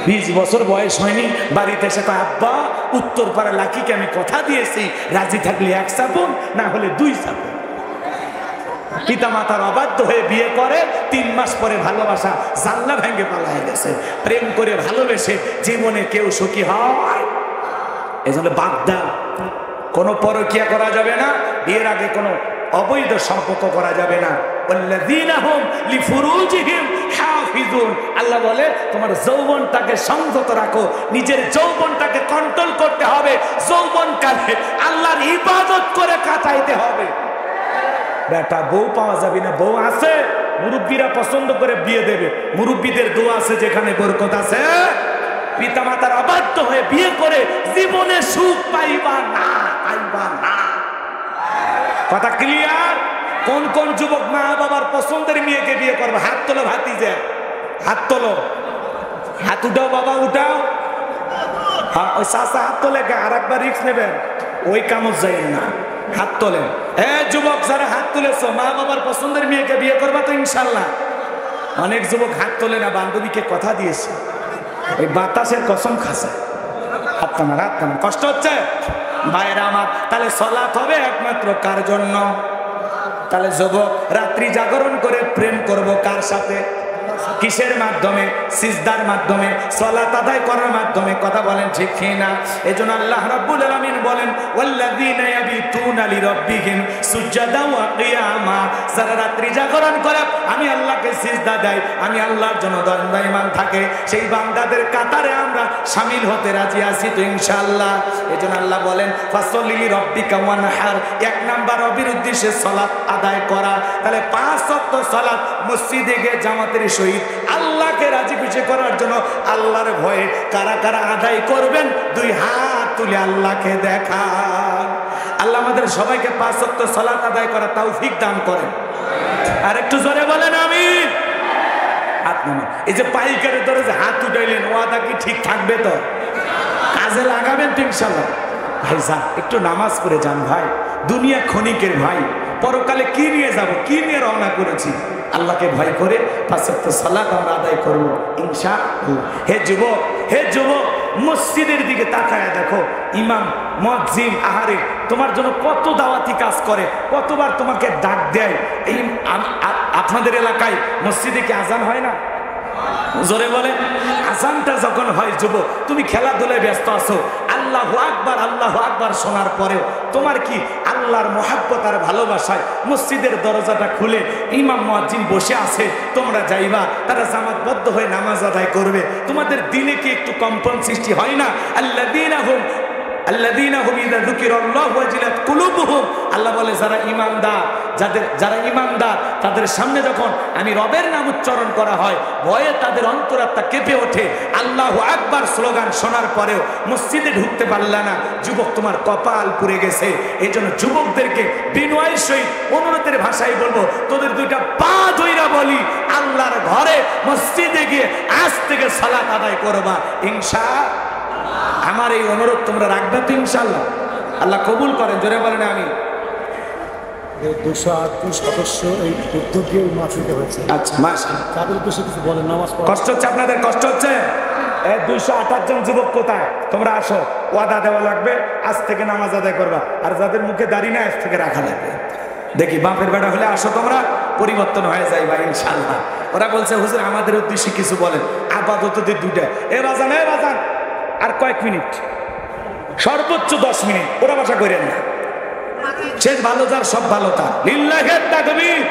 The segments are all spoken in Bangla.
20 বছর বয়স হয়নি, বাড়িতে এসে কয় আব্বা উত্তর পাড়া লাকিকে আমি কথা দিয়েছি রাজি থাকলে 1 চাপন না হলে 2 চাপন। পিতা মাতার অবাধ্য হয়ে বিয়ে করে, 3 মাস পরে ভালোবাসা জানলা ভেঙে পালায় গেছে। প্রেম করে ভালোবেসে জীবনে কেউ সুখী হয়? এজন্য বাগদা কোনো পরকিয়া করা যাবে না, বিয়ের আগে কোনো অবৈধ সম্পর্ক করা যাবে না। আল্লাহ বলে তোমার যৌবনটাকে সংযত রাখো, নিজের যৌবনটাকে কন্ট্রোল করতে হবে। যৌবনকালে আল্লাহর ইবাদত করে কাটাইতে হবে। বেটা বউ পাওয়া যাবে না, বউ আছে, মুরব্বীরা পছন্দ করে বিয়ে দেবে, মুরব্বীদের দোয়া আছে, যেখানে বরকত আছে। পিতা মাতার অবাধ্য হয়ে বিয়ে করে জীবনে সুখ পাইবা না, পাইবা না। কথা ক্লিয়ার? কোন কোন যুবক মা বাবার পছন্দের মেয়েকে বিয়ে করবে? হাত তোলো ভাতিজা, হাত তোলো, হাত উঠাও বাবা উঠাও। হ্যাঁ ওই চাচা হাত তোলে, আর একবার রিস্ক নেবেন, ওই কামত যাই না, হাত তোলেন। হ্যাঁ যুবক যারা হাত তুলেছো, মা বাবার পছন্দের মেয়েকে বিয়ে করবা তো ইনশাল্লাহ। অনেক যুবক হাত তোলে না, বান্ধবীকে কথা দিয়েছে, ওই বাতাসের কসম খাসে। হাত টানার, হাত টানার, কষ্ট হচ্ছে ভাইরা আমার। তাহলে সালাত হবে একমাত্র কার জন্য? তাহলে যুবক রাত্রি জাগরণ করে প্রেম করব কার সাথে? কিসের মাধ্যমে? সিজদার মাধ্যমে, সালাত আদায় করার মাধ্যমে। কথা বলেন ঠিক কি না? এজন্য আল্লাহ রাব্বুল আলামিন বলেন ওয়াল্লাযীনা ইয়াবিতুনা লিরাব্বিহিম সুজদান ওয়া কিয়ামা। যারা রাত্রি জাগরণ করে আমি আল্লাহকে সিজদা দেয়, আমি আল্লাহর জন্য দণ্ডায়মান থাকে, সেই বান্দাদের কাতারে আমরা শামিল হতে রাজি আছি তো ইনশাআল্লাহ। এজন্য আল্লাহ বলেন ফাসল্লি লিরাব্বিকা ওয়ানহার, 1 নাম্বার রবির উদ্দেশ্যে সালাত আদায় করা। তাহলে 5 ওয়াক্ত সালাত মসজিদে গিয়ে জামাতের সহিত আল্লাহকে রাজি খুশি করার জন্য আল্লাহর ভয়ে কারা কারা আদায় করবেন? 2 হাত তুলে আল্লাহকে দেখান। আল্লাহ আমাদের সবাইকে 5 ওয়াক্ত সালাত আদায় করার তৌফিক দান করেন। আর একটু জোরে বলেন আমিন। হাত নামান। এই যে পাইকারের ধরে যে হাত উঠাইলেন, ওয়াদা কি ঠিক থাকবে তো? কাজে লাগাবেন তো ইনশাআল্লাহ। ভাই যান একটু নামাজ পড়ে যান ভাই, দুনিয়া ক্ষণিকের ভাই, পরকালে কি নিয়ে যাব, কি নিয়ে রওনা করেছি? আল্লাহকে ভয় করে 5 ওয়াক্ত সালাত আমরা আদায় করব ইনশাআল্লাহ। হে যুবক, হে যুবক, মসজিদের দিকে তাকায় দেখো, ইমাম মুয়াজ্জিন আহারে তোমার জন্য কত দাওয়াতি কাজ করে, কতবার তোমাকে ডাক দেয়। এই আপনাদের এলাকায় মসজিদে কি আজান হয় না? জোরে বলে। আজানটা যখন হয় যুবক, তুমি খেলাধুলায় ব্যস্ত আছো, আল্লাহু আকবার আল্লাহু আকবার শোনার পরেও তোমার কি আল্লাহর মহাব্বত আর ভালোবাসায় মসজিদের দরজাটা খুলে ইমাম মুয়াজ্জিন বসে আছে, তোমরা যাইবা, তারা জামাতবদ্ধ হয়ে নামাজ আদায় করবে, তোমাদের দিলে কি একটু কম্পন সৃষ্টি হয় না? আল্লাযীনা হুম ইযা যুকিরাল্লাহু ওয়াজিলাত কুলুবুহুম। আল্লাহ বলে যারা ঈমানদার, যারা ঈমানদার তাদের সামনে যখন আমি রবের নাম উচ্চারণ করা হয়, ভয়ে তাদের অন্তরাত্মা কেঁপে ওঠে। আল্লাহু আকবার স্লোগান শোনার পরেও মসজিদে ঢুকতে পারলা না, যুবক তোমার কপাল পুড়ে গেছে। এই জন্য যুবকদেরকে বিনয়ের সহিত অনুরোধের ভাষায় বলবো, তোদের 2টা পা ধইরা বলি, আল্লাহর ঘরে মসজিদে গিয়ে আজ থেকে সালাত আদায় করবা ইনশাআল্লাহ। আমার এই অনুরোধ তোমরা রাখবে তো ইনশাআল্লাহ? আল্লাহ কবুল করেন, জোরে বলেন আমি। 208 সদস্য এই উদ্যোগে মাহফিল হয়েছে। আচ্ছা মাশাআল্লাহ, তাদের উদ্দেশ্যে কিছু বলেন। নামাজ পড়া কষ্ট হচ্ছে আপনাদের? কষ্ট হচ্ছে? 228 জন যুবক কোথায়? তোমরা আসো, ওয়াদা দেওয়া লাগবে, আজ থেকে নামাজ আদায় করবা। আর যাদের মুখে দাড়ি না, আজ থেকে রাখা লাগবে। দেখি বাপের বেটা হলে আসো, তোমরা পরিবর্তন হয়ে যাইবা ইনশাআল্লাহ। ওরা বলছে হুজুর আমাদের উদ্দেশ্যে কিছু বলেন। আপাততদের 2টা এ বাজান আর কয়েক মিনিট, সর্বোচ্চ 10 মিনিট, ওরা ভাষা করেন না। শেষ ভালো যার সব ভালো তার। লিল্লাহিত তাকবীর।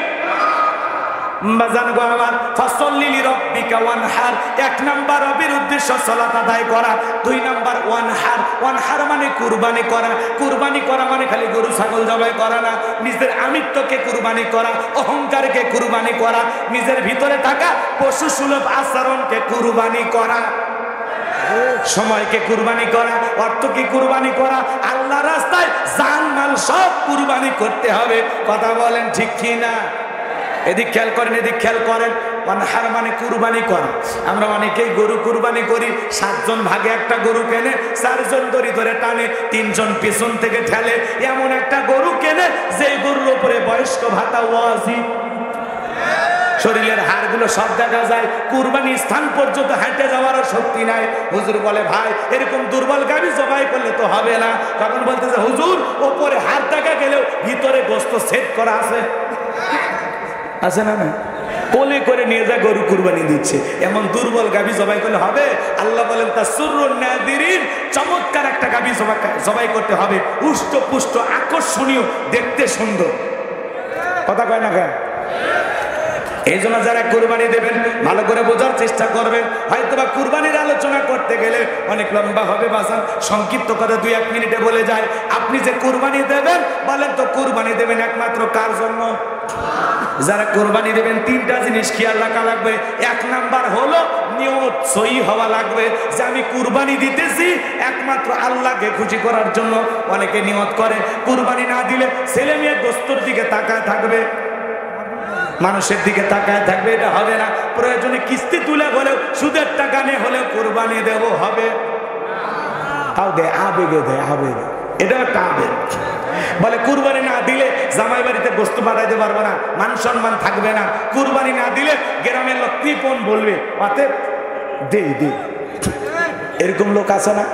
বাজান গো আমার, ফাসল্লি লিরাব্বিকা ওয়ানহার, 1 নাম্বার রবের উদ্দেশ্য সালাত আদায় করা। 2 নাম্বার ওয়ানহার, ওয়ানহার মানে কুরবানি করা। কুরবানি করা মানে খালি গরু ছাগল জবাই করা না, নিজের আমিত্বকে কুরবানি করা, অহংকারকে কুরবানি করা, নিজের ভিতরে থাকা পশু সুলভ আচরণকে কুরবানি করা, সময়কে কুরবানি করা, অর্থকে কুরবানি করা, আল্লাহ রাস্তায় জান মাল সব কুরবানি করতে হবে। কথা বলেন ঠিক কি না? এদিক খেয়াল করেন, এদিক খেয়াল করেন। ওয়ানহার মানে কুরবানি করা। আমরা অনেকেই গরু কুরবানি করি, 7 জন ভাগে একটা গরু কেনে, 4 জন দড়ি ধরে টানে, 3 জন পিছন থেকে ঠেলে, এমন একটা গরু কেনে যে গরুর উপরে বয়স্ক ভাতা ওয়াজিব। শরীরের হাড়গুলো সব দেখা যায়, কুরবানি স্থান পর্যন্ত হাঁটে যাওয়ারও শক্তি নাই। হুজুর বলে ভাই এরকম দুর্বল গাভী জবাই করলে তো হবে না। তখন বলতেছে হুজুর ওপরে হাত দেখা গেলেও ভিতরে গোস্ত সেট করা আছে, আছে না না? কোলে করে নিয়ে যা গরু কুরবানি দিচ্ছে, এমন দুর্বল গাভী জবাই করলে হবে? আল্লাহ বলেন তাসুরুন নাদিরিন, চমৎকার একটা গাভী জবাই করতে হবে, উষ্ট পুষ্ট আকর্ষণীয়, দেখতে সুন্দর। কথা কয় না কেন? এই জন্য যারা কুরবানি দেবেন ভালো করে বোঝার চেষ্টা করবেন। হয়তোবা কুরবানির আলোচনা করতে গেলে অনেক লম্বা হবে বাজান, সংক্ষিপ্ত করে 2-1 মিনিটে বলে যায়। আপনি যে কুরবানি দেবেন, বলেন তো কুরবানি দেবেন একমাত্র কার জন্য? যারা কুরবানি দেবেন 3টা জিনিস খেয়াল রাখা লাগবে। 1 নাম্বার হলো নিয়ত সহি হওয়া লাগবে যে আমি কুরবানি দিতেছি একমাত্র আল্লাহকে খুশি করার জন্য। অনেকে নিয়ত করে কুরবানি না দিলে ছেলে মেয়ে গোস্তর দিকে তাকায় থাকবে, মানুষের দিকে তাকায় থাকবে, এটা হবে না। প্রয়োজনে কিস্তি তুলে হলেও, সুদের টাকা নিয়ে হলেও কুরবানি দেব হবে। তাও দেয় আবেগে, দেয় আবেগে, এটা একটা আবেগ। বলে কুরবানি না দিলে জামাই বাড়িতে গোস্ত পাঠাইতে পারবো না, মান সম্মান থাকবে না। কুরবানি না দিলে গ্রামের লোক কৃপণ বলবে, অতএব দে দে। এরকম লোক আছে না?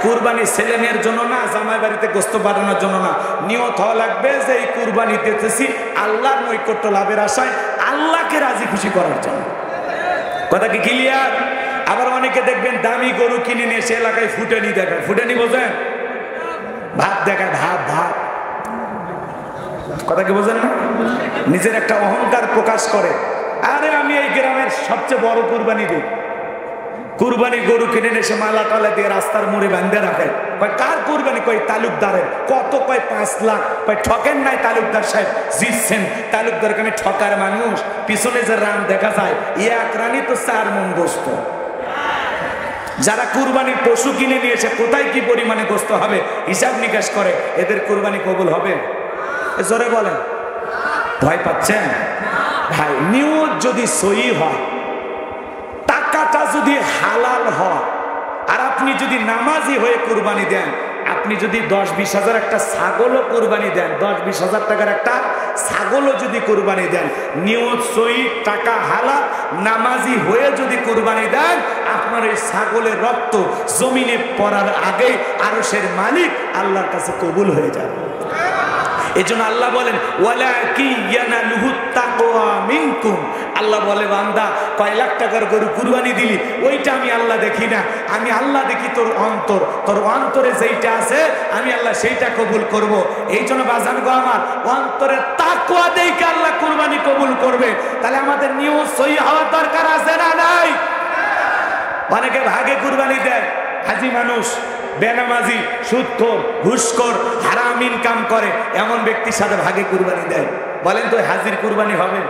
কুরবানি ছেলে মেয়ের জন্য না, জামাই বাড়িতে গোস্ত পাঠানোর জন্য না। নিয়ত হওয়া লাগবে যে এই কুরবানি দিতেছি আল্লাহর নৈকট্য লাভের আশায়, আল্লাহকে রাজি খুশি করার জন্য। কথা কি ক্লিয়ার? আবার অনেকে দেখবেন দামি গরু কিনে নিয়ে সে এলাকায় ফুটানি দেখায়। ফুটানি বোঝেন? ভাত দেখায়, ভাত ভাত। কথা কি বোঝেন না? নিজের একটা অহংকার প্রকাশ করে, আরে আমি এই গ্রামের সবচেয়ে বড় কুরবানি দিই। কুরবানি গরু কিনে নিয়ে এসে মালা টালা দিয়ে রাস্তার মোড়ে বাঁধে রাখে। কার কুরবানি? কয় তালুকদারের। কত? কয় 5 লাখ। কয় ঠকেন নাই তালুকদার সাহেব, জিতছেন। তালুকদারকে আমি ঠকার মানুষ। পিছনে যে রান দেখা যায়, 1 রানই তো 4 মণ গোস্ত। যারা কুরবানির পশু কিনে নিয়ে এসে কোথায় কি পরিমাণে গোস্ত হবে হিসাব নিকাশ করে, এদের কুরবানি কবুল হবে? জোরে বলেন। ভয় পাচ্ছেন? ভাই নিয়ত যদি সহি হয়, টাকাটা যদি হালাল হয়, আর আপনি যদি নামাজি হয়ে কুরবানি দেন, আপনি যদি 10-20 হাজার একটা ছাগলও কুরবানি দেন, 10-20 হাজার টাকার একটা ছাগলও যদি কুরবানি দেন, নিয়ত সহি, টাকা হালাল, নামাজি হয়ে যদি কুরবানি দেন, আপনার এই ছাগলের রক্ত জমিনে পড়ার আগে আরশের মালিক আল্লাহর কাছে কবুল হয়ে যাবে। এই জন্য আল্লাহ বলেন আল্লাহ বলে বান্দা কয় লাখ টাকার গরু কুরবানি দিলি, ওইটা আমি আল্লাহ দেখি না, আমি আল্লাহ দেখি তোর অন্তর। তোর অন্তরে যেইটা আছে আমি আল্লাহ সেইটা কবুল করব। এই জন্য বাজান গো আমার, অন্তরের তাকওয়া দেখে আল্লাহ কুরবানি কবুল করবে। তাহলে আমাদের নিয়ত সহি হওয়ার দরকার আছে না নাই? অনেকে ভাগে কুরবানি দেয়, হাজি মানুষ, বেনামাজি, সুদখোর, ঘুষখোর, হারাম ইনকাম করে, এমন ব্যক্তির সাথে ভাগে কুরবানি দেয়। বলেন তো হাজির কুরবানি হবে?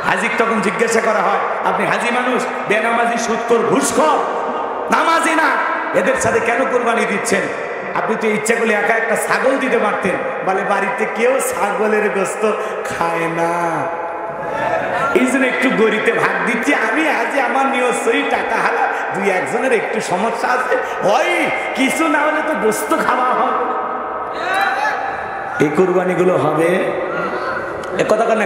হাজির তখন জিজ্ঞাসা করা হয়, আপনি হাজি মানুষ, বেনামাজি, সুদখোর, ঘুষখোর, নামাজি না, এদের সাথে কেন কুরবানি দিচ্ছেন? আপনি তো ইচ্ছা করলে একা একটা ছাগল দিতে পারতেন। বলে বাড়িতে কেউ ছাগলের গোস্ত খায় না, এই জন্য একটু গরিতে ভাগ দিচ্ছি। আমি আজ আমার নিয়ত সহি, টাকা হালা, 2-1 জনের একটু সমস্যা আছে, হয় কিছু না হলে তো গোস্ত খাওয়া হবে। এই কুরবানিগুলো হবে? এ কথা কেন?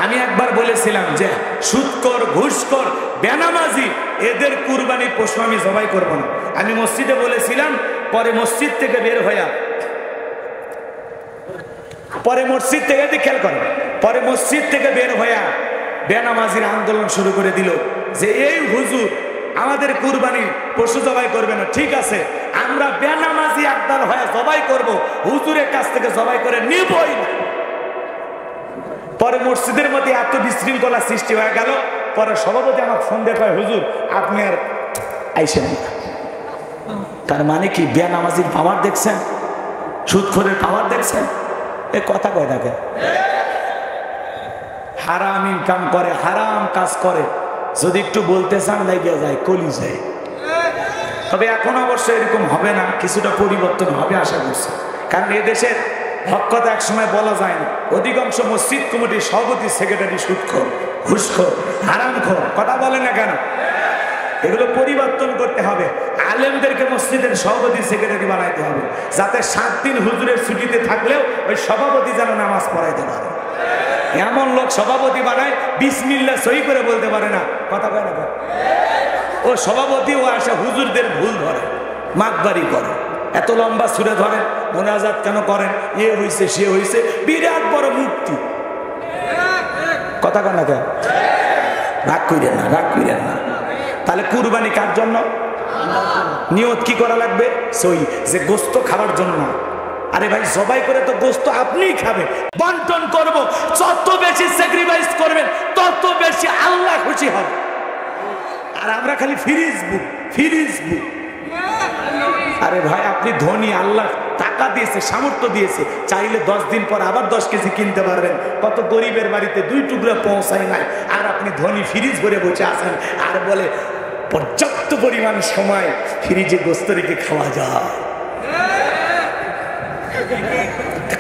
আমি একবার বলেছিলাম যে সুদখোর, ঘুষখোর, বেনামাজি, এদের কুরবানির পশু আমি জবাই করব না। আমি মসজিদে বলেছিলাম, পরে মসজিদ থেকে বের হইয়া, পরে মসজিদ থেকে খেয়াল করেন, পরে মসজিদ থেকে বের হইয়া বেনামাজির আন্দোলন শুরু করে দিল যে এই হুজুর আমাদের কুরবানি পশু জবাই করবে না। ঠিক আছে, আমরা বেনামাজি একদল হয়ে জবাই করব, হুজুরের কাছ থেকে জবাই করে নিবই না। পরে মসজিদের মধ্যে এত বিশৃঙ্খলা সৃষ্টি হয়ে গেল, পরে সভাপতি আমাকে ফোন দিয়ে কয়, হুজুর আপনি আর আইসেন না। তার মানে কি? বেনামাজির পাওয়ার দেখছেন, সুদখোরের পাওয়ার দেখছেন? এ কথা কয় থাকে, হারাম ইনকাম করে, হারাম কাজ করে, যদি একটু বলতে চান লাগিয়ে যায়, কলি যায়। তবে এখন অবশ্য এরকম হবে না, কিছুটা পরিবর্তন হবে আশা করছি। কারণ এদেশের হক কথা একসময় বলা যায় না। অধিকাংশ মসজিদ কমিটির সভাপতি, সেক্রেটারি সুদখোর, ঘুষখোর, হারামখোর। কথা বলে না কেন? এগুলো পরিবর্তন করতে হবে। আলেমদেরকে মসজিদের সভাপতি, সেক্রেটারি বানাইতে হবে, যাতে 7 দিন হুজুরের ছুটিতে থাকলেও ওই সভাপতি যেন নামাজ পড়াইতে পারে। এমন লোক সভাপতি বানায় বিসমিল্লাহ সহি করে বলতে পারে না, কথা কয় না। ও সভাপতি, ও আসে হুজুরদের ভুল ধরে, মাতবাড়ি করে, এত লম্বা সুরে ধরেন, মোনাজাত কেন করেন, এ হইছে সে হইছে, বিরাট বড় মুক্তি, কথা কয় না কেন? রাগ কইরেন না, রাগ কইরেন না। তাহলে কুরবানি কার জন্য? নিয়ত কি করা লাগবে? সই, যে গোস্ত খাওয়ার জন্য। আরে ভাই, জবাই করে তো গোস্ত আপনিই খাবে, বন্টন করব, যত বেশি স্যাক্রিফাইস করবেন তত বেশি আল্লাহ খুশি হবে। আর আমরা খালি ফিরিজ বুক, ফিরিজ বুক। আরে ভাই, আপনি ধনী, আল্লাহ টাকা দিয়েছে, সামর্থ্য দিয়েছে, চাইলে 10 দিন পর আবার 10 কেজি কিনতে পারবেন। কত গরিবের বাড়িতে 2 টুকরা পৌঁছায় নাই, আর আপনি ধনী ফ্রিজ ভরে বসে আছেন, আর বলে পর্যাপ্ত পরিমাণ সময় ফ্রিজে গোস্ত রেখে খাওয়া যায়।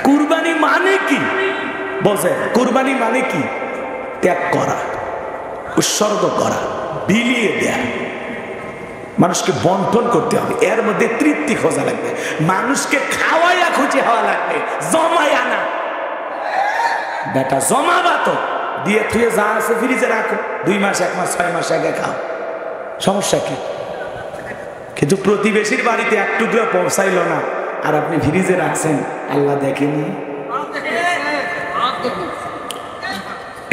কুরবানি মানে কি বলছে? কুরবানি মানে কি? ত্যাগ করা, উৎসর্গ করা, বিলিয়ে দেয়া, মানুষকে বন্টন করতে হবে, এর মধ্যে তৃপ্তি খোঁজা লাগবে, মানুষকে খাওয়াইয়া খুঁজে হওয়া লাগবে, জমাইয়া না। বেটা জমাবা তো, দিয়ে থুয়ে যা আছে ফ্রিজে রাখো, 2 মাস 1 মাস 6 মাস আগে খাও, সমস্যা কি? কিন্তু প্রতিবেশীর বাড়িতে 1 টুকরা পৌঁছাইল না, আর আপনি ফ্রিজে রাখছেন, আল্লাহ দেখেনি।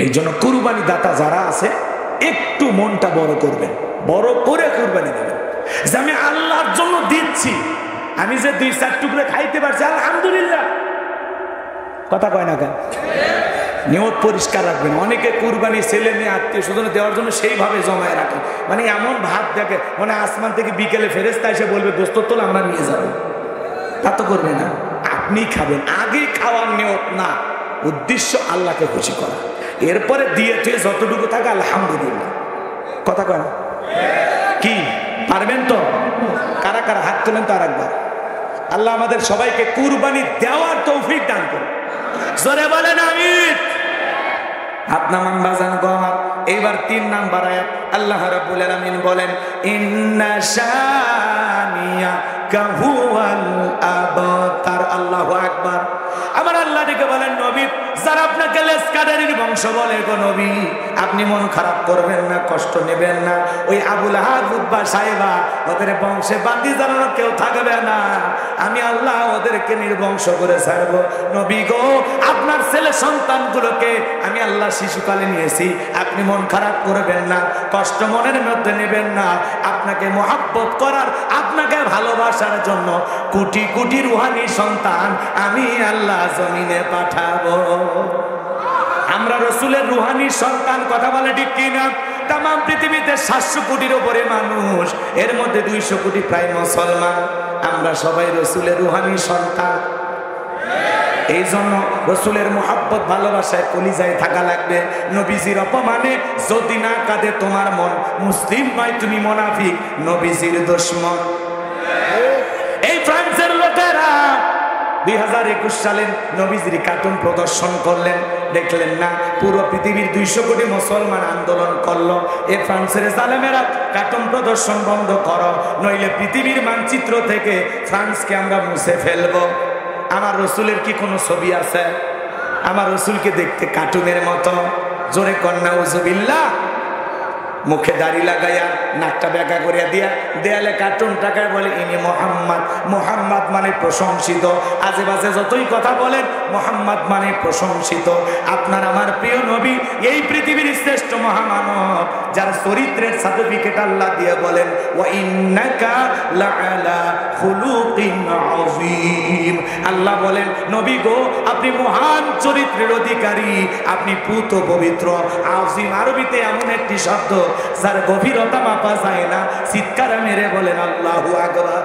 এই জন্য কুরবানি দাতা যারা আছে, একটু মনটা বড় করবেন, বড় করে কুরবানি দেবেন, যে আমি আল্লাহর জন্য দিচ্ছি, আমি যে 2-4 টুকরা খাইতে পারছি আলহামদুলিল্লাহ, কথা কয় না কেন? নিয়ত পরিষ্কার রাখবেন। অনেকে কুরবানি ছেলে মেয়ে আত্মীয় স্বজন দেওয়ার জন্য সেইভাবে জমায় রাখে, মানে এমন ভাব দেখে, মানে আসমান থেকে বিকেলে ফেরেশতা এসে বলবে গোস্ত তোল, আমরা নিয়ে যাবো, তা তো করবে না। আপনি খাবেন, আগে খাওয়ার নিয়ত না, উদ্দেশ্য আল্লাহকে খুশি করা, এরপরে দিয়ে তুই যতটুকু থাকে আলহামদুলিল্লাহ, কথা কয় না? কি পারবেন তো? কারা কারা হাত তোলেন তো আরেকবার। আল্লাহ আমাদের সবাইকে কুরবানি দেওয়ার তৌফিক দান করুন, জোরে বলেন আমিন। আপনার মান বাজান গো আমার, এইবার 3 নাম্বার আয়াত আল্লাহ রাব্বুল আলামিন বলেন, ইন্না শানিয়াকা হুয়াল আবতার। আল্লাহু আকবার। আমার আল্লাহ ডেকে বলেন, নবী, যারা আপনাকে লেসকাদারির বংশ বলে গো নবী, আপনি মন খারাপ করবেন না, কষ্ট নেবেন না। ওই আবুল আহাব উতবা সাহেবা, ওদের বংশে বাতি জ্বালানো কেউ থাকবে না, আমি আল্লাহ ওদেরকে নির্বংশ করে ছাড়বো। নবী গো, আপনার ছেলে সন্তানগুলোকে আমি আল্লাহ শিশুকালে নিয়েছি, আপনি মন খারাপ করবেন না, কষ্ট মনের মধ্যে নেবেন না। আপনাকে মহব্বত করার, আপনাকে ভালোবাসার জন্য কোটি কোটি রুহানি সন্তান আমি আল্লাহ জমিনে পাঠাবো। আমরা রসুলের রুহানি সন্তান, কথা বলে ঠিক কিনা? তাম পৃথিবীতে 700 কোটির উপরে মানুষ, এর মধ্যে 200 কোটি প্রায় মুসলমান, আমরা সবাই রসুলের রুহানি সন্তান। এই জন্য রসুলের মোহাব্বত ভালোবাসায় কলিজায় থাকা লাগবে। নবীজির অপমানে যদি না কাঁদে তোমার মন, মুসলিম নয় তুমি মুনাফিক, নবীজির দুশমন। এই ফ্রান্সের লোকেরা 2021 সালে নবীজির কার্টুন প্রদর্শন করলেন, দেখলেন না পুরো পৃথিবীর 200 কোটি মুসলমান আন্দোলন করলো, এ ফ্রান্সের জালেমেরা কার্টুন প্রদর্শন বন্ধ করো, নইলে পৃথিবীর মানচিত্র থেকে ফ্রান্সকে আমরা মুছে ফেলবো। আমার রসুলের কি কোনো ছবি আছে? আমার রসুলকে দেখতে কার্টুনের মতো, জোরে কন্যা উজুবিল্লাহ। মুখে দাড়ি লাগাইয়া, নাকটা বেঁকা করিয়া দিয়া দেয়ালে কার্টুন টাকায় বলে ইনি মোহাম্মদ। মোহাম্মদ মানে প্রশংসিত, আজে বাজে যতই কথা বলেন, মোহাম্মদ মানে প্রশংসিত। আপনার আমার প্রিয় নবী এই পৃথিবীর শ্রেষ্ঠ মহামানব, যার চরিত্রের সার্টিফিকেট আল্লাহ দিয়ে বলেন, ওয়া ইন্নাকা লাআলা খুলুকিন আযীম। আল্লাহ বলেন, নবী গো, আপনি মহান চরিত্রের অধিকারী, আপনি পুত পবিত্র। আযীম আরবিতে এমন একটি শব্দ যার গভীরতা মাপা যায় না, চিৎকার মেরে বলেন আল্লাহু আকবার।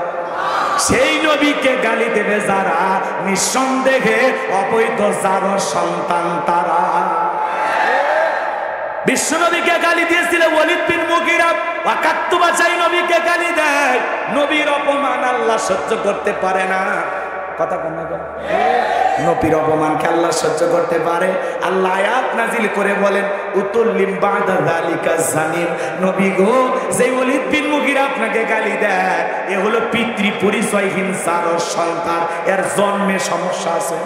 সেই নবীকে গালি দেবে যারা, নিঃসন্দেহে অবৈধ যার সন্তান তারা। বিশ্ব নবীকে গালি দিয়েছিল ওয়ালিদ বিন মুগীরা, ওয়াকাত্তু বাচাই নবীকে গালি দেয়। নবীর অপমান আল্লাহ সহ্য করতে পারে না, কথা বলেন না। নবীর অপমানকে আল্লাহ সহ্য করতে পারে। আল্লাহ আয়াত নাজিল করে বলেন, উতুল্লিম বাদা যালিকা জানিম। নবী গো, যে ওয়ালিদ বিন মুগীরা আপনাকে গালি দেয়, এ হলো পিতৃ পরিচয়হীন যার সন্তান, এর জন্মে সমস্যা আছে।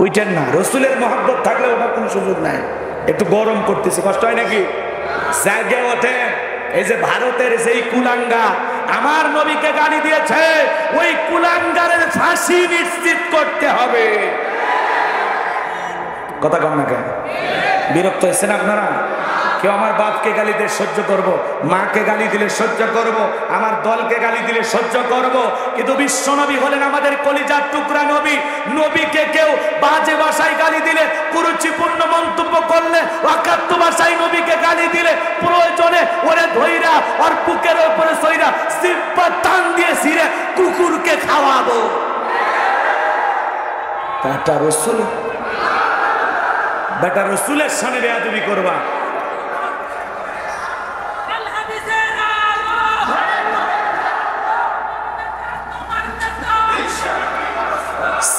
উইটেন না, রসুলের মহব্বত থাকলে ওটার কোনো সুযোগ নাই। একটু গরম করতেছে, কষ্ট হয় নাকি? জায়গায় ওঠে। এই যে ভারতের যেই কুলাঙ্গা আমার নবীকে গালি দিয়েছে, ওই কুলাঙ্গারের ফাঁসি নিশ্চিত করতে হবে। কথা কম না কেন? বিরক্ত হয়েছেন আপনারা? কেউ আমার বাপকে গালি দিয়ে সহ্য করব, মাকে গালি দিলে সহ্য করব, আমার দলকে গালি দিলে সহ্য করব, কিন্তু বিশ্ব নবী হলেন আমাদের কলিজার টুকরা নবী। নবীকে কেউ বাজে ভাষায় গালি দিলে, কুরুচিপূর্ণ মন্তব্য করলে, অকাত্য ভাষায় নবীকে গালি দিলে, প্রয়োজনে ওরে ধইরা আর বুকের উপরে সইরা সিপ্পা টান দিয়ে ছিঁড়ে কুকুরকে খাওয়াবো। তাটা রসুল, বেটা রসুলের সামনে বেয়াদবি করবা।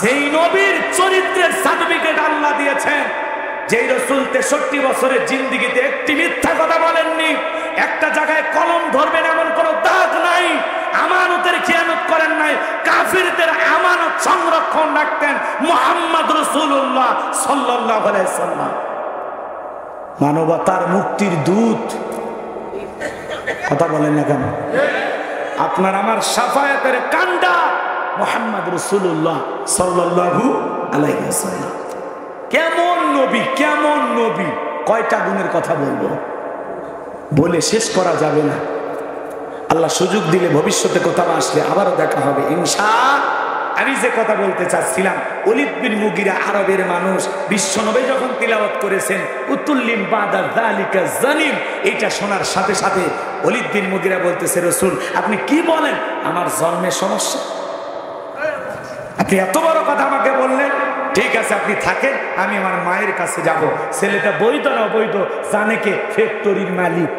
সেই নবীর চরিত্রের সার্টিফিকেট আল্লাহ দিয়েছেন, যেই রসুল 63 বছরের জিন্দেগিতে একটি মিথ্যা কথা বলেননি, একটা জায়গায় কলম ধরবেন এমন কোন দাগ নাই, আমানতের খিয়ানত করেন নাই, কাফিরদের আমানত সংরক্ষণ রাখতেন মুহাম্মদ রাসূলুল্লাহ সাল্লাল্লাহু আলাইহি ওয়াসাল্লাম, মানবতার মুক্তির দূত। কথা বলেন না কেন? আপনার আমার শাফায়াতের কান্ডা মুহাম্মদ রাসূলুল্লাহ সাল্লাল্লাহু আলাইহি ওয়াসাল্লাম। কেমন নবী, কেমন নবী! কয়টা গুণের কথা বলবো, বলে শেষ করা যাবে না। আল্লাহ সুযোগ দিলে ভবিষ্যতে কোথাও আসলে আবারও দেখা হবে ইনশাআল্লাহ। আমি যে কথা বলতে চাচ্ছিলাম, ওলীদ বিন মুগীরা আরবের মানুষ, বিশ্বনবী যখন তিলাওয়াত করেছেন উতুল্লিম বাদা যালিকা জানিম, এটা শোনার সাথে সাথে ওলীদ বিন মুগীরা বলতেছে, রাসূল আপনি কি বলেন? আমার জন্মের সমস্যা, আপনি এত বড় কথা আমাকে বললেন, ঠিক আছে আপনি থাকেন, আমি আমার মায়ের কাছে যাব। ছেলেটা বৈধ না অবৈধ জানে কে? ফ্যাক্টরির মালিক।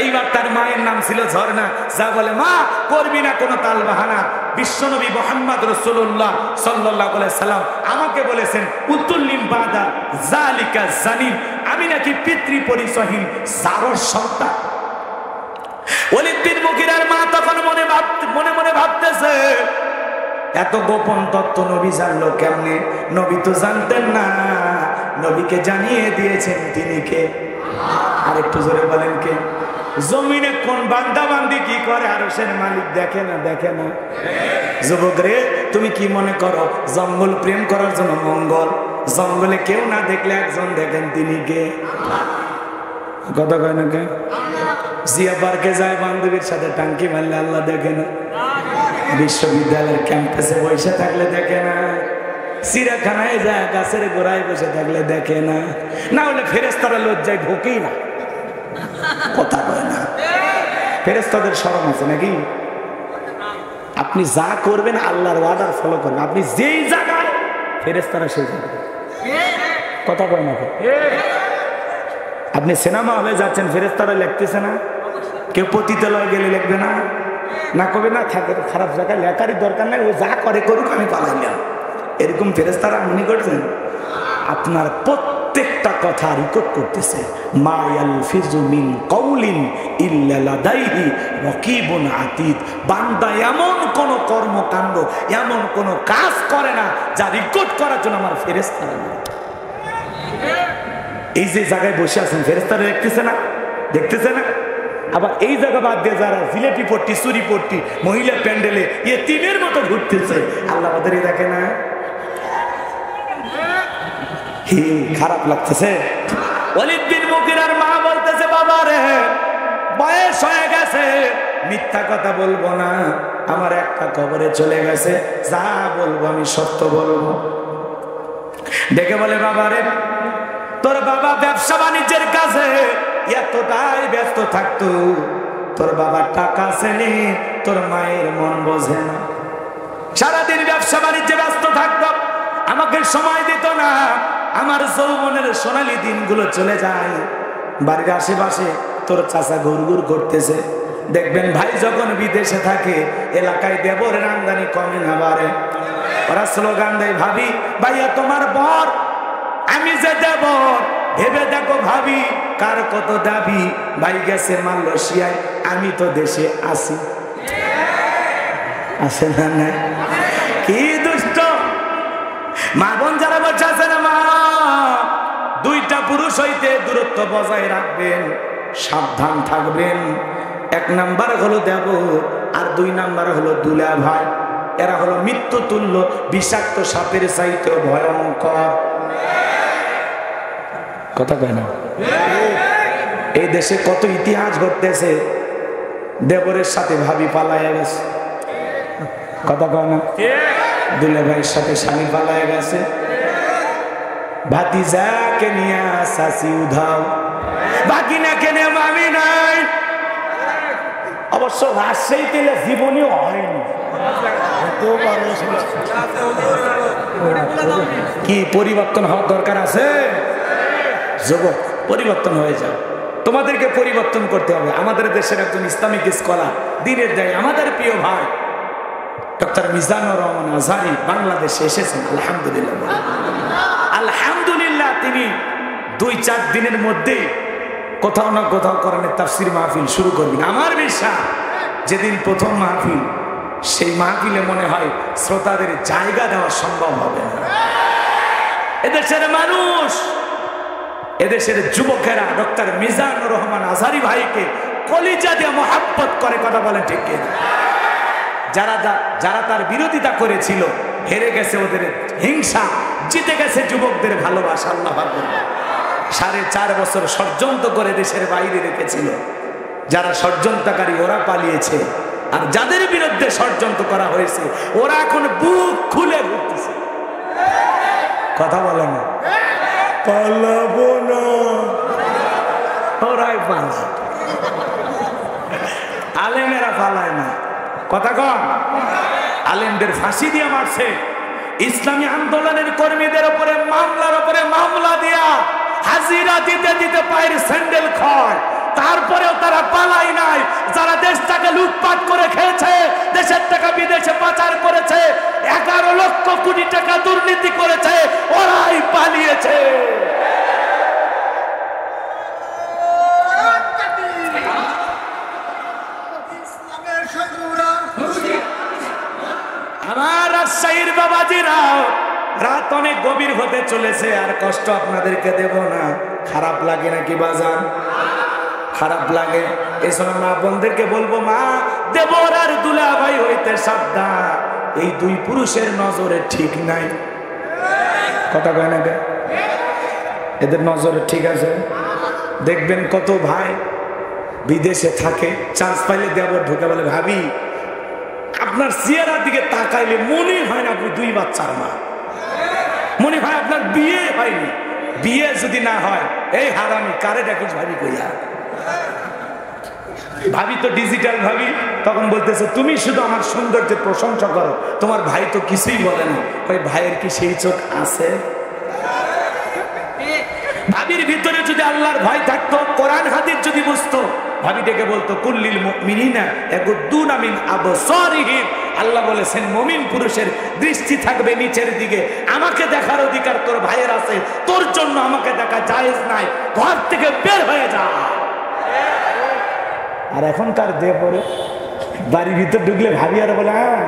এইবার তার মায়ের নাম ছিল ঝর্ণা। যা বলে, মা করবি না কোনো তাল বাহানা, বিশ্বনবী মুহাম্মদ রাসূলুল্লাহ সাল্লাল্লাহু আলাইহি সাল্লাম আমাকে বলেছেন উতুল্লিম বাদা যালিকা জানিম, আমি নাকি পিতৃ পরিচয়হীন জারজ সন্তান। ওলীদ বিন মুগীরার মা তখন মনে মনে ভাবতেছে, এত গোপন তত্ত্ব নবী জানলো কেমনে? নবী তো জানতেন না, নবীকে জানিয়ে দিয়েছেন তিনি কে? আর একটু জোরে বলেন কে? জমিনে কোন বান্দা বান্দি কি করে আরশের মালিক দেখে না? দেখে না? যুবক রে, তুমি কি মনে করো জঙ্গল প্রেম করার জন্য মঙ্গল? জঙ্গলে কেউ না দেখলে একজন দেখেন, তিনি কে? কথা কয় না কে? জিয়া পার্কে যায় বান্ধবীর সাথে টাঙ্কি মারলে আল্লাহ দেখে না? বিশ্ববিদ্যালয়ের ক্যাম্পাসে বসে থাকলে দেখে না? চিড়িয়াখানায় যায় গাছের গোড়ায় বসে থাকলে দেখে না? না হলে ফেরেশতারা লজ্জায় ঢোকেই না। কথা বলে না, ফেরেশতাদের শরম আছে নাকি? আপনি যা করবেন আল্লাহর ওয়াদার ফলো করবেন, আপনি যেই জায়গায় ফেরেশতারা সেই জায়গায়। কথা বলে না? আপনি সিনেমা হলে যাচ্ছেন, ফেরেশতারা লিখতেছে না? কেউ পতিতালয়ে গেলে লিখবে না? না কবে না থাকে খারাপ জায়গায় লেখারই দরকার নাই, ও যা করে করুক, আমি পালাইলাম, এরকম ফেরেশতারা মনে করছেন? আপনার প্রত্যেকটা কথা রেকর্ড করতেছে। মা ইয়ালফিজু মিন কাউলিন ইল্লা লাদাইহি রাকিবুন আতীদ। বান্দা এমন কোন কর্মকাণ্ড, এমন কোন কাজ করে না যা রেকর্ড করার জন্য আমার ফেরেশতারা নেই। এই যে জায়গায় বসে আছেন, ফেরেশতারা দেখতেছে না? দেখতেছে না? আবার এই জায়গা বাদ দিয়ে যারা জিলেপি পট্টি, চুরি পট্টি, মহিলা প্যান্ডেলে ইতিমের মতো ঘুরতেছে, আল্লাহ ওদেরই দেখে না? খারাপ লাগতেছে। ওলীদ বিন মুগীরার মা বলতেছে, বাবা রে বয়স হয়ে গেছে, মিথ্যা কথা বলবো না, আমার একটা কবরে চলে গেছে, যা বলবো আমি সত্য বলবো। দেখে বলে, বাবা রে তোর বাবা ব্যবসা বাণিজ্যের কাছে এতটাই ব্যস্ত থাকতো, তোর বাবার টাকা শ্রেণী তোর মায়ের মন বোঝে না, সারাদিন ব্যবসা বাণিজ্যে ব্যস্ত থাকতো, আমাকে সময় দিত না, আমার যৌবনের সোনালী দিনগুলো চলে যায়। বাড়ির আশেপাশে তোর চাচা ঘুরঘুর করতেছে, দেখবেন ভাই যখন বিদেশে থাকে এলাকায় দেবরের আমদানি কমে না বাড়ে, ওরা স্লোগান দেয়, ভাবি ভাইয়া তোমার বর, আমি যে দেবর, ভেবে দেখো ভাবি কার কত দাবি, ভাই গেছে মালয়েশিয়ায়, আমি তো দেশে আসি। আসে না? না কি দুষ্ট! মা বোন যারা বসে আছেন, মা দুইটা পুরুষ হইতে দূরত্ব বজায় রাখবেন, সাবধান থাকবেন। এক নাম্বার হলো দেবর, আর দুই নাম্বার হলো দুলা ভাই। এরা হলো মৃত্যু তুল্য, বিষাক্ত সাপের চাইতে ভয়ঙ্কর। কথা কয় না? এই দেশে কত ইতিহাস ঘটতেছে, দেবরের সাথে ভাবি পালায় গেছে। কথা কয় না? দুলা ভাইয়ের সাথে স্বামী পালায় গেছে, ভাতিজাকে নিয়ে শাশি উধাও, বাকি না কেনে মামি নাই। অবশ্য রাজশাহী তেলে জীবনীও হয়নি। কি পরিবর্তন হওয়ার দরকার আছে? যুবক পরিবর্তন হয়ে যাও, তোমাদেরকে পরিবর্তন করতে হবে। আমাদের দেশের একজন ইসলামিক স্কলার, দিনের দায়ী, আমাদের প্রিয় ভাই ডক্টর মিজানুর রহমান আজহারি বাংলাদেশে এসেছেন। আলহামদুলিল্লাহ, আলহামদুলিল্লাহ। তিনি 2-4 দিনের মধ্যে কোথাও না কোথাও কোরআনের তাফসীর মাহফিল শুরু করবেন। আমার বিশ্বাস যেদিন প্রথম মাহফিল, সেই মাহফিলে মনে হয় শ্রোতাদের জায়গা দেওয়া সম্ভব হবে না। এদেশের মানুষ, এদেশের যুবকেরা ডক্টর মিজানুর রহমান আজহারি ভাইকে কলিজা দিয়ে মহাব্বত করে। কথা বলেন ঠিক কিনা? যারা তার বিরোধিতা করেছিল হেরে গেছে, ওদের হিংসা জিতে গেছে যুবকদের ভালোবাসা। আল্লাহ আকবার। 4.5 বছর ষড়যন্ত্র করে দেশের বাইরে রেখেছিল। যারা ষড়যন্ত্রকারী ওরা পালিয়েছে, আর যাদের বিরুদ্ধে ষড়যন্ত্র করা হয়েছে ওরা এখন বুক খুলে ঘুরতেছে। কথা বলে না, পালাবো না, ওরাই পালা, আলেমেরা পালায় না। কথা কন, আলেমদের ফাঁসি দিয়ে মারছে, ইসলামী আন্দোলনের কর্মীদের উপরে মামলার উপরে মামলা দিয়া হাজিরা দিতে দিতে পায়ের স্যান্ডেল খয়, তারপরেও তারা পালাই নাই। যারা দেশটাকে লুটপাট করে খেয়েছে, দেশের টাকা বিদেশে পাচার করেছে, 11 লক্ষ কোটি টাকা দুর্নীতি করেছে, ওরাই পালিয়েছে। আমার রাজশাহীর বাবাজিরা, রাত অনেক গভীর হতে চলেছে, আর কষ্ট আপনাদেরকে দেব না। খারাপ লাগে নাকি বাজান? খারাপ লাগে। এই সময় মা বোনদেরকে বলবো, মা দেবর আর দুলা ভাই হইতে সাবধান, এই দুই পুরুষের নজরে ঠিক নাই। কথা কয় না? এদের নজরে ঠিক আছে? দেখবেন কত ভাই বিদেশে থাকে, চান্স পাইলে দেবর ঢুকে বলে, ভাবি আপনার চেহারার দিকে তাকাইলে মনে হয় না আপনি 2 বাচ্চার মা, মনে হয় আপনার বিয়ে হয়নি। বিয়ে যদি না হয়, এই হারামি কারে ডাকিস ভাবি কইয়া? ভাবি তো ডিজিটাল ভাবি। তখন বলতেছে, তুমি শুধু আমার সৌন্দর্যের প্রশংসা করো, তোমার ভাই তো কিছুই বলে না। ওই ভাইয়ের কি সেই চোখ আছে? ভাবির ভিতরে যদি আল্লাহর ভয় থাকতো, কোরআন হাদিস যদি বুঝতো, ভাবি ডেকে বলতো, কুল্লিল মুমিনিনা ইয়াগুদ্দুনা মিন আবসারিহিম। আল্লাহ বলেছেন মুমিন পুরুষের দৃষ্টি থাকবে নিচের দিকে। আমাকে দেখার অধিকার তোর ভাইয়ের আছে, তোর জন্য আমাকে দেখা জায়েজ নাই, ঘর থেকে বের হয়ে যা। আর এখনকার দেবরে বাড়ির ভিতর ঢুকলে ভাবি আর বলে, হ্যাঁ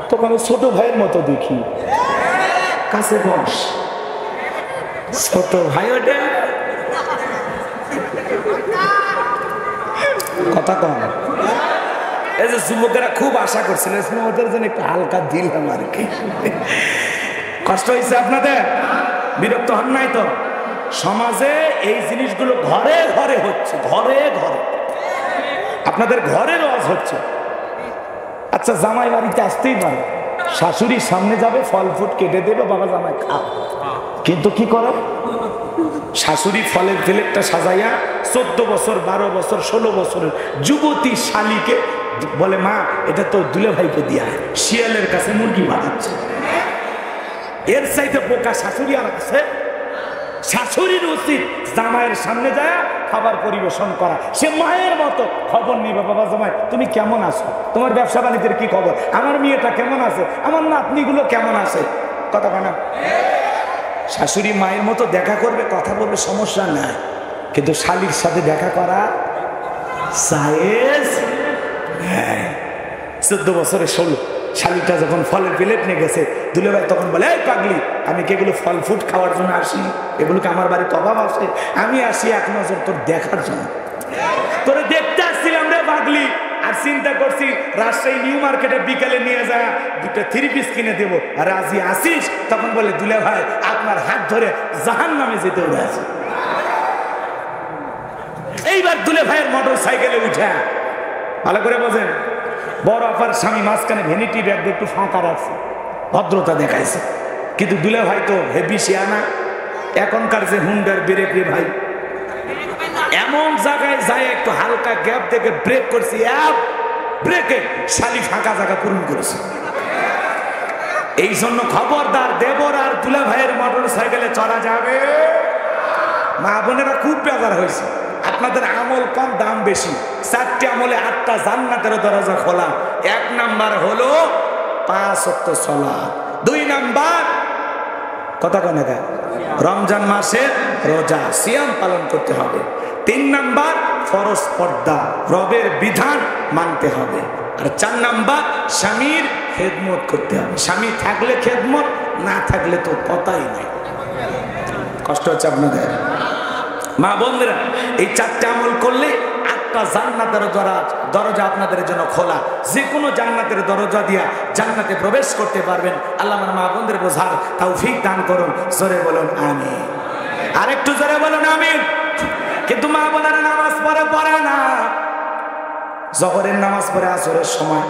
তোকে আমি ছোট ভাইয়ের মতো দেখি, কাছে বস। ছোট ভাই ওটা কথা কম। এই যে যুবকেরা খুব আশা করছিল, ওদের জন্য একটু হালকা দিলাম আর কি। কষ্ট হয়েছে আপনাদের? বিরক্ত হন নাই তো? সমাজে এই জিনিসগুলো ঘরে ঘরে হচ্ছে, ঘরে ঘরে। আপনাদের ঘরে রওয়াজ হচ্ছে। আচ্ছা, জামাই বাড়িতে আসতেই পারে, শাশুড়ির সামনে যাবে, ফল ফুট কেটে দেবে, বাবা জামাই খা। কিন্তু কি করে? শাশুড়ি ফলের প্লেটটা সাজাইয়া 14 বছর 12 বছর 16 বছরের যুবতী শালীকে বলে, মা এটা তো দুলে ভাইকে দিয়া, শিয়ালের কাছে মুরগি বানাচ্ছে। এর চাইতে বোকা শাশুড়ি আর আছে? শাশুড়ির উচিত জামাইয়ের সামনে যায় খাবার পরিবেশন করা, সে মায়ের মতো খবর নিবে, বাবা জামাই তুমি কেমন আছো, তোমার ব্যবসা বাণিজ্যের কি খবর, আমার মেয়েটা কেমন আছে, আমার নাতনিগুলো কেমন আছে। কথা কেনা? শাশুড়ি মায়ের মতো দেখা করবে, কথা বলবে, সমস্যা নাই, কিন্তু শালীর সাথে দেখা করা জায়েজ নাই। 14 বছরে শালিটা যখন ফলের প্লেট নিয়ে গেছে দুলে ভাই তখন বলে, এই পাগলি, আমি কি এগুলো ফল ফুট খাওয়ার জন্য আসি? এগুলোকে আমার বাড়িতে অভাব আসে? আমি আসি এক নজর তোর দেখার জন্য, তোরে দেখতে আসছিলাম রে পাগলি। আর চিন্তা করছি রাজশাহী নিউ মার্কেটে বিকালে নিয়ে যা 2টা 3 পিস কিনে দেবো, আর রাজি আসিস? তখন বলে, দুলে ভাই আপনার হাত ধরে জাহান্নামে যেতে উঠেছে। এইবার দুলে ভাইয়ের মোটর সাইকেলে উঠে, ভালো করে বোঝেন, বড় আপার স্বামী মাঝখানে ভ্যানিটি ব্যাগ একটু ফাঁকা রাখছে, ভদ্রতা দেখাইছে। কিন্তু দুলে ভাই তো হেভি শিয়ানা, এখনকার যে হুন্ডার ব্রেক রে ভাই, এমন জায়গায় যায় একটু হালকা গ্যাপ থেকে ব্রেক করছি, ব্রেকে শালি ফাঁকা জায়গা পূরণ করেছে। এই জন্য খবরদার, দেবর আর দুলা ভাইয়ের মোটর সাইকেলে চড়া যাবে। মা বোনেরা খুব বেজার হয়েছে, আপনাদের আমল কম, দাম বেশি। 4টে আমলে 8টা জান্নাতের দরজা খোলা। 1 নাম্বার হলো 5 ওয়াক্ত সালাত, 2 নাম্বার কথা কয় না, রমজান মাসে রোজা সিয়াম পালন করতে হবে, 3 নাম্বার ফরজ পর্দা, রবের বিধান মানতে হবে, আর 4 নাম্বার স্বামীর খেদমত করতে হবে। স্বামী থাকলে খেদমত, না থাকলে তো কথাই নাই। কষ্ট হচ্ছে আপনাদের মা বোনরা? এই 4টে আমল করলে 8টা জান্নাতের দরজা আপনাদের জন্য খোলা। যে কোনো জান্নাতের দরজা দিয়া জান্নাতে প্রবেশ করতে পারবেন। আল্লাহ আমার মা বোনদের বোঝার তৌফিক দান করুন। জোরে বলুন আমিন, আর একটু জোরে বলুন আমিন। কিন্তু মা বোনেরা নামাজ পড়ে না। জোহরের নামাজ পড়ে আসরের সময়,